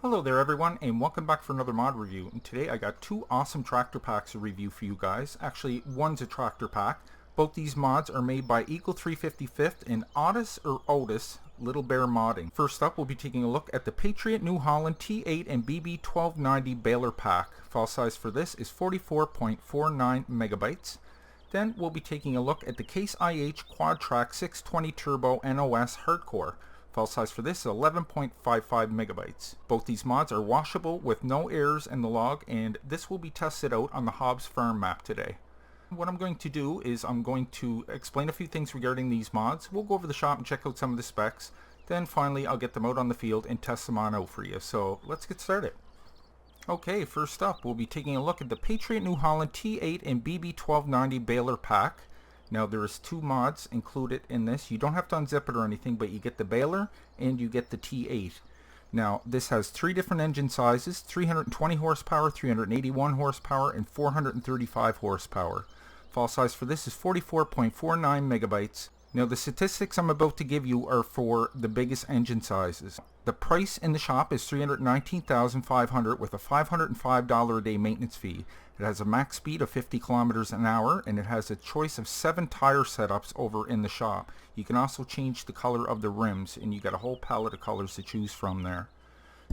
Hello there everyone, and welcome back for another mod review. And today I got two awesome tractor packs to review for you guys. Actually, one's a tractor pack. Both these mods are made by Eagle 355th and Otis Little Bear Modding. First up, we'll be taking a look at the Patriot New Holland T8 and BB 1290 Baylor pack. File size for this is 44.49 megabytes. Then we'll be taking a look at the Case IH Quadtrac 620 Turbo NOS Hardcore. File size for this is 11.55 megabytes. Both these mods are washable with no errors in the log, and this will be tested out on the Hobbs Farm map today. What I'm going to do is I'm going to explain a few things regarding these mods. We'll go over the shop and check out some of the specs. Then finally I'll get them out on the field and test them on out for you. So let's get started. Okay, first up we'll be taking a look at the Patriot New Holland T8 and BB 1290 Baylor pack. Now there is two mods included in this. You don't have to unzip it or anything, but you get the Baylor and you get the T8. Now this has three different engine sizes: 320 horsepower, 381 horsepower, and 435 horsepower. File size for this is 44.49 megabytes. Now the statistics I'm about to give you are for the biggest engine sizes. The price in the shop is $319,500 with a $505 a day maintenance fee. It has a max speed of 50 kilometers an hour, and it has a choice of 7 tire setups over in the shop. You can also change the color of the rims, and you got a whole palette of colors to choose from there.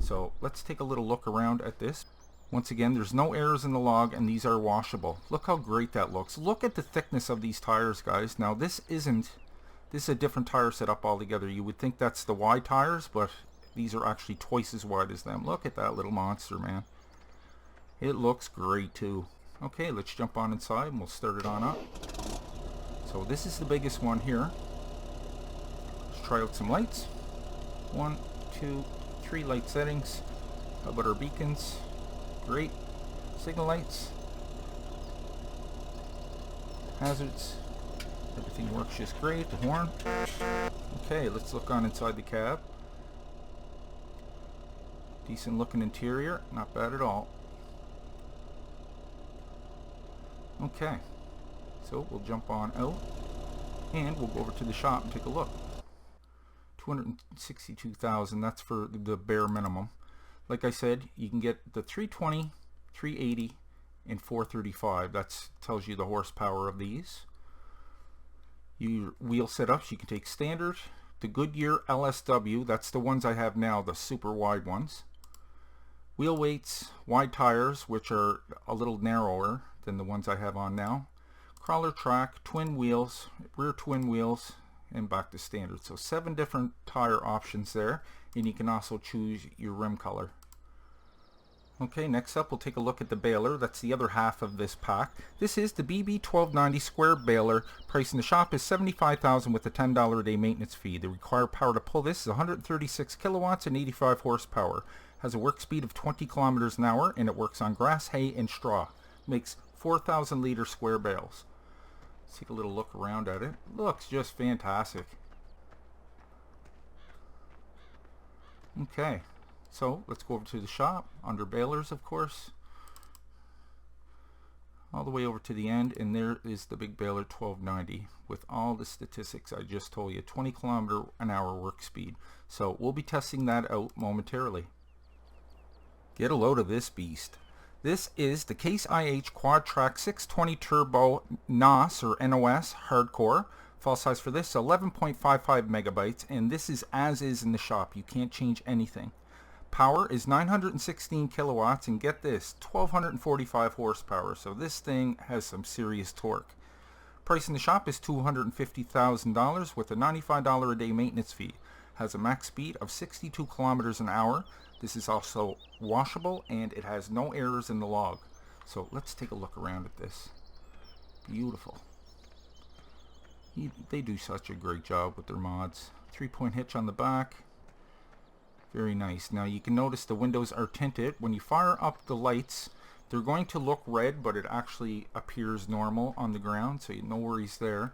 So let's take a little look around at this. Once again, there's no errors in the log, and these are washable. Look how great that looks. Look at the thickness of these tires, guys. Now this is a different tire setup altogether. You would think that's the wide tires, but these are actually twice as wide as them. Look at that little monster, man. It looks great too. Okay, let's jump on inside and we'll start it on up. So this is the biggest one here. Let's try out some lights. 1, 2, 3 light settings. How about our beacons? Great. Signal lights. Hazards. Everything works just great. The horn. Okay, let's look on inside the cab. Decent looking interior. Not bad at all. Okay, so we'll jump on out and we'll go over to the shop and take a look. 262,000, that's for the bare minimum. Like I said, you can get the 320, 380, and 435. That tells you the horsepower of these. Your wheel setups, you can take standard, the Goodyear LSW, that's the ones I have now, the super wide ones. Wheel weights, wide tires, which are a little narrower than the ones I have on now. Crawler track, twin wheels, rear twin wheels, and back to standard. So 7 different tire options there, and you can also choose your rim color. Okay, next up we'll take a look at the Baylor. That's the other half of this pack. This is the BB 1290 Square Baler. Price in the shop is $75,000 with a $10 a day maintenance fee. The required power to pull this is 136 kilowatts and 85 horsepower. Has a work speed of 20 kilometers an hour, and it works on grass, hay, and straw. Makes 4,000 liter square bales. Let's take a little look around at it. Looks just fantastic. Okay, so let's go over to the shop under balers, of course, all the way over to the end, and there is the big Baylor 1290 with all the statistics I just told you. 20 kilometer an hour work speed. So we'll be testing that out momentarily. Get a load of this beast. This is the Case IH Quadtrac 620 Turbo NOS or NOS Hardcore. File size for this is 11.55 megabytes, and this is as is in the shop. You can't change anything. Power is 916 kilowatts, and get this, 1245 horsepower. So this thing has some serious torque. Price in the shop is $250,000 with a $95 a day maintenance fee. Has a max speed of 62 kilometers an hour. This is also washable, and it has no errors in the log. So let's take a look around at this. Beautiful. They do such a great job with their mods. 3-point hitch on the back. Very nice. Now you can notice the windows are tinted. When you fire up the lights, they're going to look red, but it actually appears normal on the ground, so no worries there.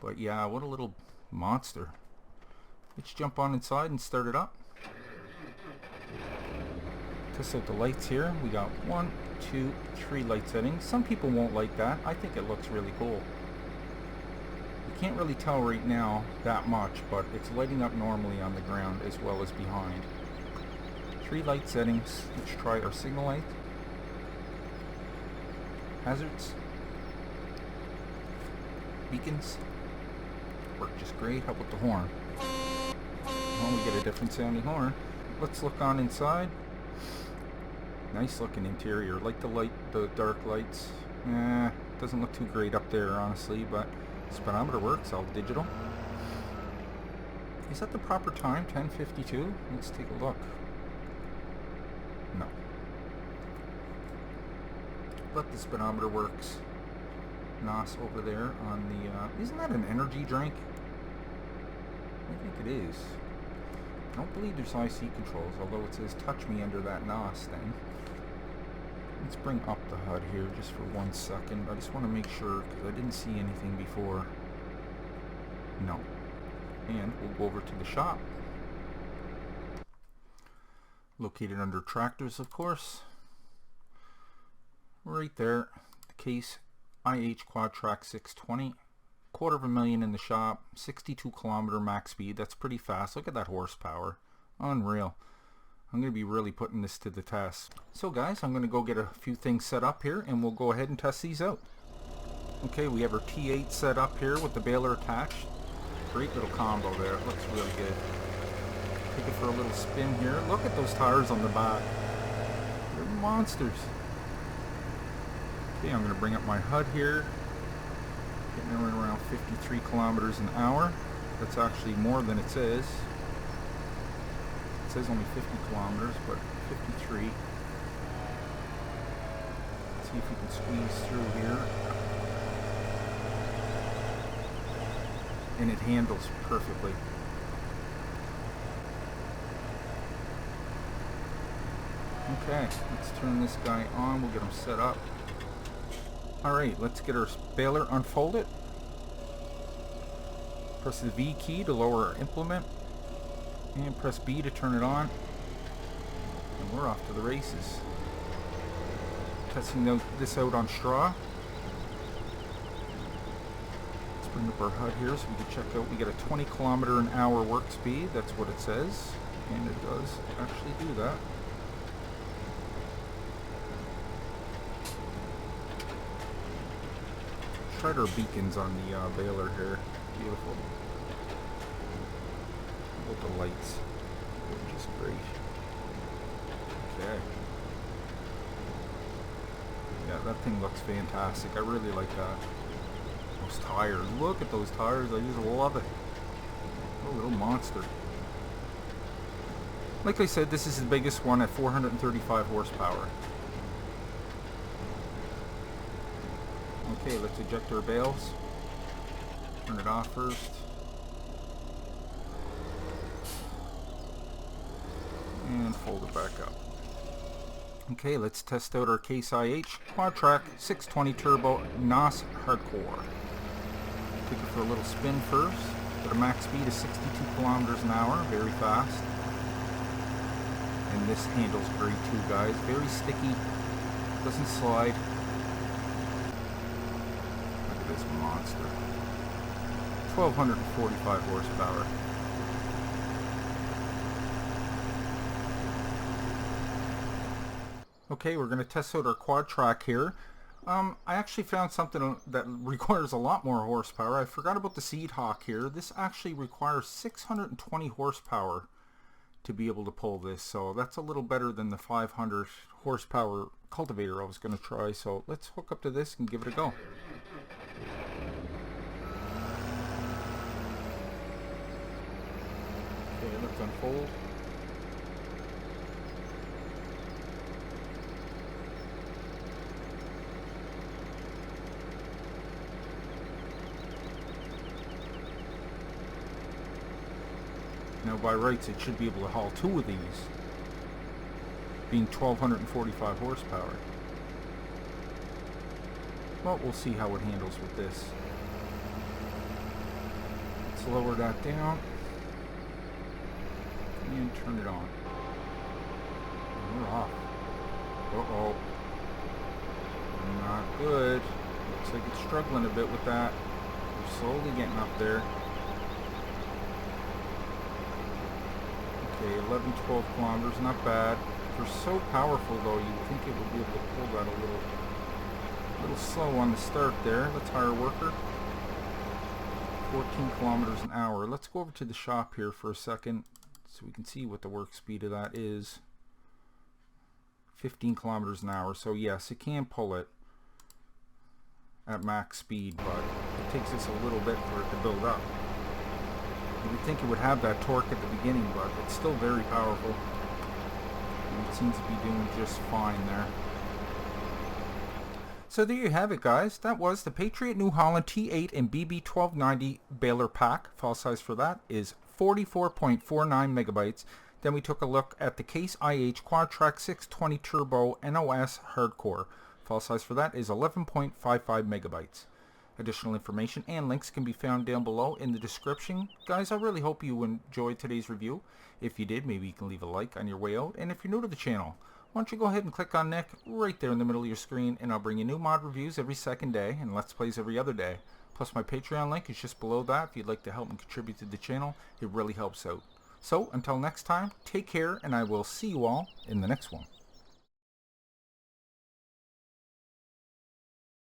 But yeah, what a little monster. Let's jump on inside and start it up. Test out the lights here. We got 1, 2, 3 light settings. Some people won't like that. I think it looks really cool. You can't really tell right now that much, but it's lighting up normally on the ground as well as behind. Tree light settings. Let's try our signal light. Hazards. Beacons. Work just great. How about the horn? Well, we get a different sounding horn. Let's look on inside. Nice looking interior. Like the dark lights. Doesn't look too great up there, honestly, but speedometer works. All digital. Is that the proper time? 10:52? Let's take a look. No. But the speedometer works. NOS over there on the... isn't that an energy drink? I think it is. I don't believe there's IC controls, although it says touch me under that NOS thing. Let's bring up the HUD here just for 1 second. I just want to make sure, because I didn't see anything before. No. And we'll go over to the shop. Located under tractors, of course. Right there. The case IH Quadtrac 620. $250,000 in the shop. 62 kilometer max speed. That's pretty fast. Look at that horsepower. Unreal. I'm going to be really putting this to the test. So guys, I'm going to go get a few things set up here and we'll go ahead and test these out. Okay, we have our T8 set up here with the Baylor attached. Great little combo there. It looks really good. Take it for a little spin here. Look at those tires on the back. They're monsters. Okay, I'm going to bring up my HUD here. Getting around 53 kilometers an hour. That's actually more than it says. It says only 50 kilometers, but 53. Let's see if we can squeeze through here. And it handles perfectly. Okay, let's turn this guy on. We'll get him set up. Alright, let's get our baler unfolded. Press the V key to lower our implement. And press B to turn it on. And we're off to the races. Testing this out on straw. Let's bring up our HUD here so we can check out. We get a 20 kilometer an hour work speed. That's what it says. And it does actually do that. Tried our beacons on the baler here. Beautiful. How about the lights? They're just great. Okay. Yeah, that thing looks fantastic. I really like that. Those tires. Look at those tires. I just love it. Oh, little monster. Like I said, this is the biggest one at 435 horsepower. Okay, let's eject our bales. Turn it off first. And fold it back up. Okay, let's test out our Case IH Quadtrac 620 Turbo NOS Hardcore. Take it for a little spin first. Got a max speed of 62 kilometers an hour, very fast. And this handles great too, guys. Very sticky, doesn't slide. This monster. 1245 horsepower. Okay, we're going to test out our Quadtrac here. I actually found something that requires a lot more horsepower. I forgot about the Seed Hawk here. This actually requires 620 horsepower to be able to pull this, so that's a little better than the 500 horsepower cultivator I was going to try. So let's hook up to this and give it a go. Okay, let's unfold. Now by rights it should be able to haul 2 of these, being 1245 horsepower. Well, we'll see how it handles with this. Let's lower that down and turn it on. And we're off. Uh-oh. Not good. Looks like it's struggling a bit with that. We're slowly getting up there. Okay, 11, 12 kilometers, not bad. For so powerful though, you'd think it would be able to pull that a little slow on the start there. Let's hire a worker. 14 kilometers an hour. Let's go over to the shop here for a second so we can see what the work speed of that is. 15 kilometers an hour. So yes, it can pull it at max speed, but it takes us a little bit for it to build up. You would think it would have that torque at the beginning, but it's still very powerful. And it seems to be doing just fine there. So there you have it, guys. That was the Patriot New Holland T8 and BB1290 Baylor pack. File size for that is 44.49 megabytes. Then we took a look at the Case IH Quadtrac 620 Turbo NOS Hardcore. File size for that is 11.55 megabytes. Additional information and links can be found down below in the description. Guys, I really hope you enjoyed today's review. If you did, maybe you can leave a like on your way out. And if you're new to the channel, why don't you go ahead and click on Nick right there in the middle of your screen, and I'll bring you new mod reviews every second day and Let's Plays every other day. Plus my Patreon link is just below that if you'd like to help and contribute to the channel. It really helps out. So until next time, take care, and I will see you all in the next one.